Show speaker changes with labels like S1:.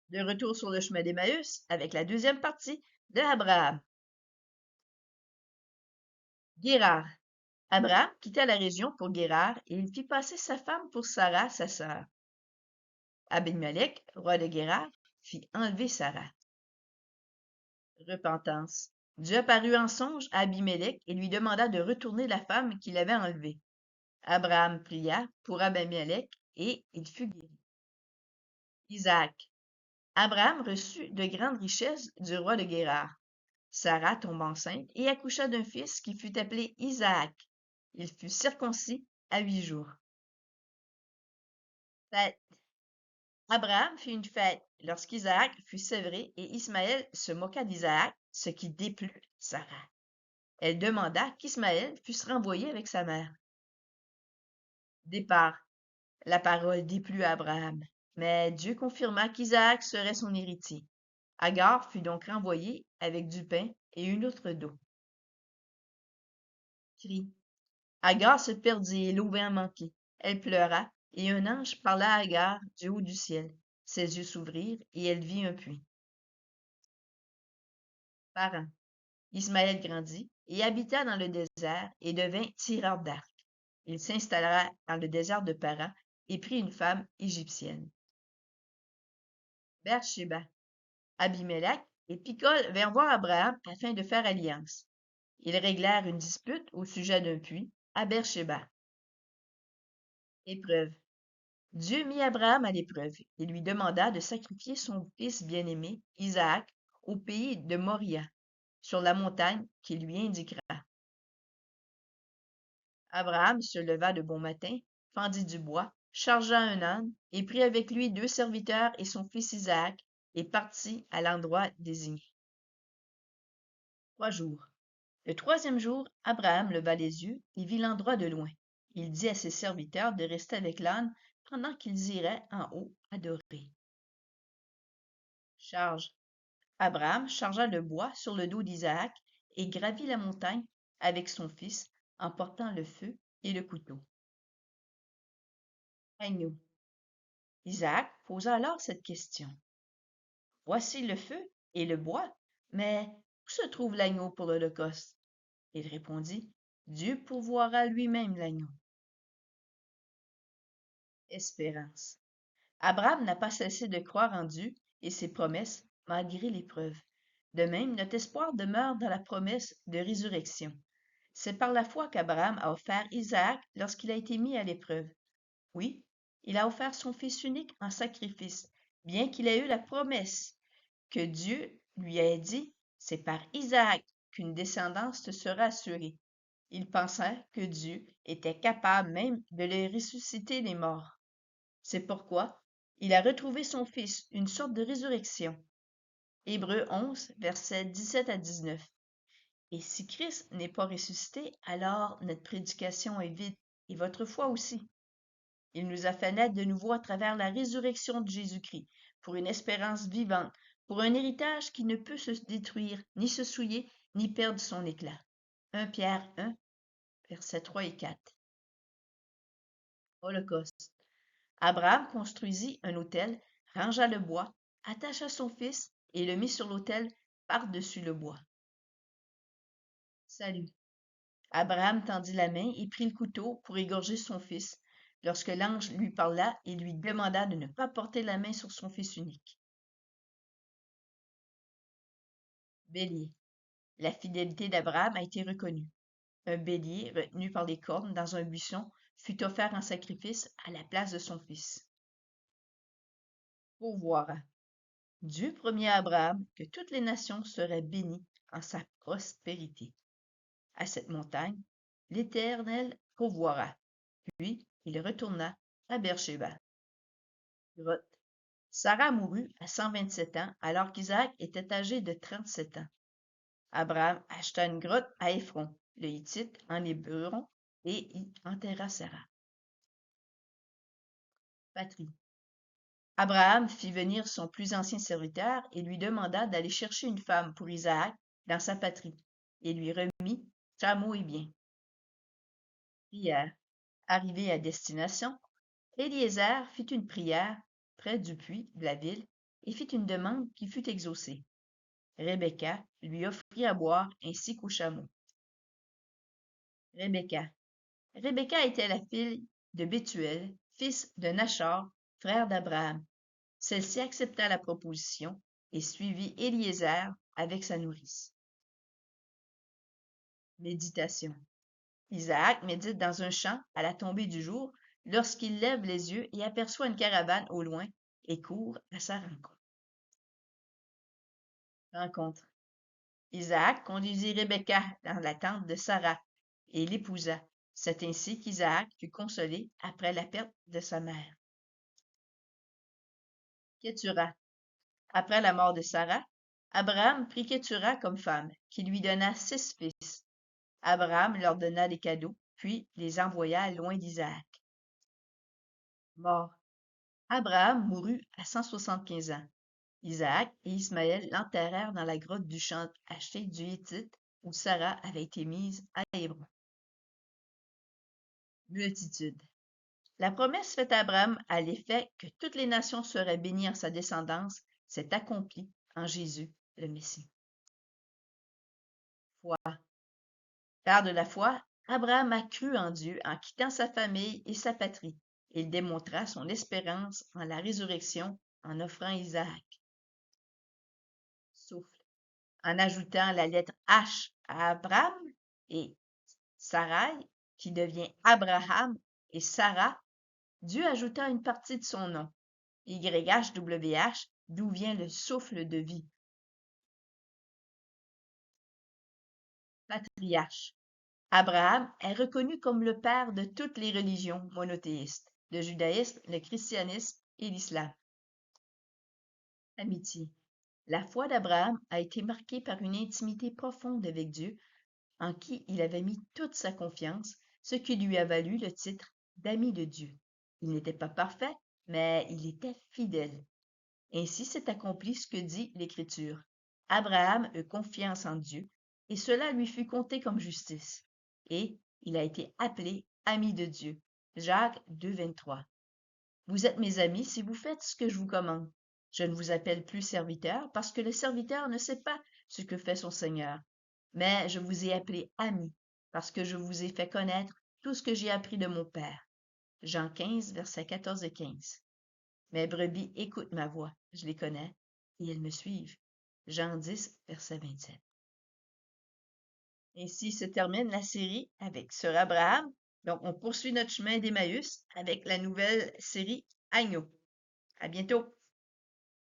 S1: De retour sur le chemin d'Emmaüs avec la deuxième partie de Abraham. Guérard. Abraham quitta la région pour Guérard et il fit passer sa femme pour Sarah, sa sœur. Abimelech, roi de Guérard, fit enlever Sarah. Repentance. Dieu apparut en songe à Abimelech et lui demanda de retourner la femme qu'il avait enlevée. Abraham pria pour Abimelech et il fut guéri. Isaac. Abraham reçut de grandes richesses du roi de Guérard. Sarah tomba enceinte et accoucha d'un fils qui fut appelé Isaac. Il fut circoncis à 8 jours. Fête. Abraham fit une fête lorsqu'Isaac fut sevré et Ismaël se moqua d'Isaac, ce qui déplut Sarah. Elle demanda qu'Ismaël puisse renvoyer avec sa mère. Départ. La parole déplut à Abraham, mais Dieu confirma qu'Isaac serait son héritier. Agar fut donc renvoyée avec du pain et une outre d'eau. Cri. Agar se perdit et l'eau vint manquer. Elle pleura, et un ange parla à Agar du haut du ciel. Ses yeux s'ouvrirent, et elle vit un puits. Parents. Ismaël grandit, et habita dans le désert, et devint tireur d'arc. Il s'installa dans le désert de Paran, et prit une femme égyptienne. Beersheba. Abimelech et Picol vinrent voir Abraham afin de faire alliance. Ils réglèrent une dispute au sujet d'un puits à Beersheba. Épreuve. Dieu mit Abraham à l'épreuve et lui demanda de sacrifier son fils bien-aimé, Isaac, au pays de Moria, sur la montagne qu'il lui indiquera. Abraham se leva de bon matin, fendit du bois, chargea un âne, et prit avec lui 2 serviteurs et son fils Isaac, et partit à l'endroit désigné. 3 jours. Le troisième jour, Abraham leva les yeux et vit l'endroit de loin. Il dit à ses serviteurs de rester avec l'âne pendant qu'ils iraient en haut adorer. Charge. Abraham chargea le bois sur le dos d'Isaac et gravit la montagne avec son fils, emportant le feu et le couteau. Agneau. Isaac posa alors cette question. Voici le feu et le bois, mais où se trouve l'agneau pour l'Holocauste? Il répondit, Dieu pourvoira lui-même l'agneau. Espérance. Abraham n'a pas cessé de croire en Dieu et ses promesses malgré l'épreuve. De même, notre espoir demeure dans la promesse de résurrection. C'est par la foi qu'Abraham a offert Isaac lorsqu'il a été mis à l'épreuve. Oui, il a offert son fils unique en sacrifice, bien qu'il ait eu la promesse que Dieu lui ait dit, c'est par Isaac qu'une descendance te sera assurée. Il pensa que Dieu était capable même de les ressusciter les morts. C'est pourquoi il a retrouvé son fils, une sorte de résurrection. Hébreux 11, versets 17 à 19. Et si Christ n'est pas ressuscité, alors notre prédication est vide, et votre foi aussi. Il nous a fait naître de nouveau à travers la résurrection de Jésus-Christ, pour une espérance vivante, pour un héritage qui ne peut se détruire, ni se souiller, ni perdre son éclat. 1 Pierre 1, versets 3 et 4. Holocauste. Abraham construisit un autel, rangea le bois, attacha son fils et le mit sur l'autel par-dessus le bois. Salut. Abraham tendit la main et prit le couteau pour égorger son fils, lorsque l'ange lui parla et lui demanda de ne pas porter la main sur son fils unique. Bélier. La fidélité d'Abraham a été reconnue. Un bélier, retenu par les cornes dans un buisson, fut offert en sacrifice à la place de son fils. Pourvoir. Dieu promit à Abraham que toutes les nations seraient bénies en sa prospérité. À cette montagne, l'Éternel pourvoira. Puis il retourna à Beersheba. Grotte. Sarah mourut à 127 ans alors qu'Isaac était âgé de 37 ans. Abraham acheta une grotte à Éphron, le Hittite, en Hébron, et y enterra Sarah. Patrie. Abraham fit venir son plus ancien serviteur et lui demanda d'aller chercher une femme pour Isaac dans sa patrie, et lui remit chameaux et biens. Prière. Arrivé à destination, Éliézer fit une prière près du puits de la ville et fit une demande qui fut exaucée. Rebecca lui offrit à boire ainsi qu'au chameau. Rebecca. Rebecca était la fille de Bethuel, fils de Nachor, frère d'Abraham. Celle-ci accepta la proposition et suivit Éliézer avec sa nourrice. Méditation. Isaac médite dans un champ à la tombée du jour lorsqu'il lève les yeux et aperçoit une caravane au loin et court à sa rencontre. Rencontre. Isaac conduisit Rebecca dans la tente de Sarah et l'épousa. C'est ainsi qu'Isaac fut consolé après la perte de sa mère. Keturah. Après la mort de Sarah, Abraham prit Keturah comme femme, qui lui donna 6 fils. Abraham leur donna des cadeaux, puis les envoya loin d'Isaac. Mort. Abraham mourut à 175 ans. Isaac et Ismaël l'enterrèrent dans la grotte du champ acheté du Hétite, où Sarah avait été mise à Hébron. Multitude. La promesse faite à Abraham à l'effet que toutes les nations seraient bénies en sa descendance s'est accomplie en Jésus, le Messie. Foi. Père de la foi, Abraham a cru en Dieu en quittant sa famille et sa patrie. Il démontra son espérance en la résurrection en offrant Isaac. Souffle. En ajoutant la lettre H à Abraham et Sarai, qui devient Abraham et Sarah, Dieu ajouta une partie de son nom, YHWH, d'où vient le souffle de vie. Patriarche. Abraham est reconnu comme le père de toutes les religions monothéistes, le judaïsme, le christianisme et l'islam. Amitié. La foi d'Abraham a été marquée par une intimité profonde avec Dieu, en qui il avait mis toute sa confiance, ce qui lui a valu le titre d'ami de Dieu. Il n'était pas parfait, mais il était fidèle. Ainsi s'est accompli ce que dit l'Écriture. Abraham eut confiance en Dieu, et cela lui fut compté comme justice. Et il a été appelé ami de Dieu. Jacques 2, 23. Vous êtes mes amis si vous faites ce que je vous commande. Je ne vous appelle plus serviteur parce que le serviteur ne sait pas ce que fait son Seigneur. Mais je vous ai appelé ami parce que je vous ai fait connaître tout ce que j'ai appris de mon Père. Jean 15, versets 14 et 15. Mes brebis écoutent ma voix, je les connais, et elles me suivent. Jean 10, verset 27. Ainsi se termine la série avec Sœur Abraham. Donc, on poursuit notre chemin d'Emmaüs avec la nouvelle série Agneau. À bientôt!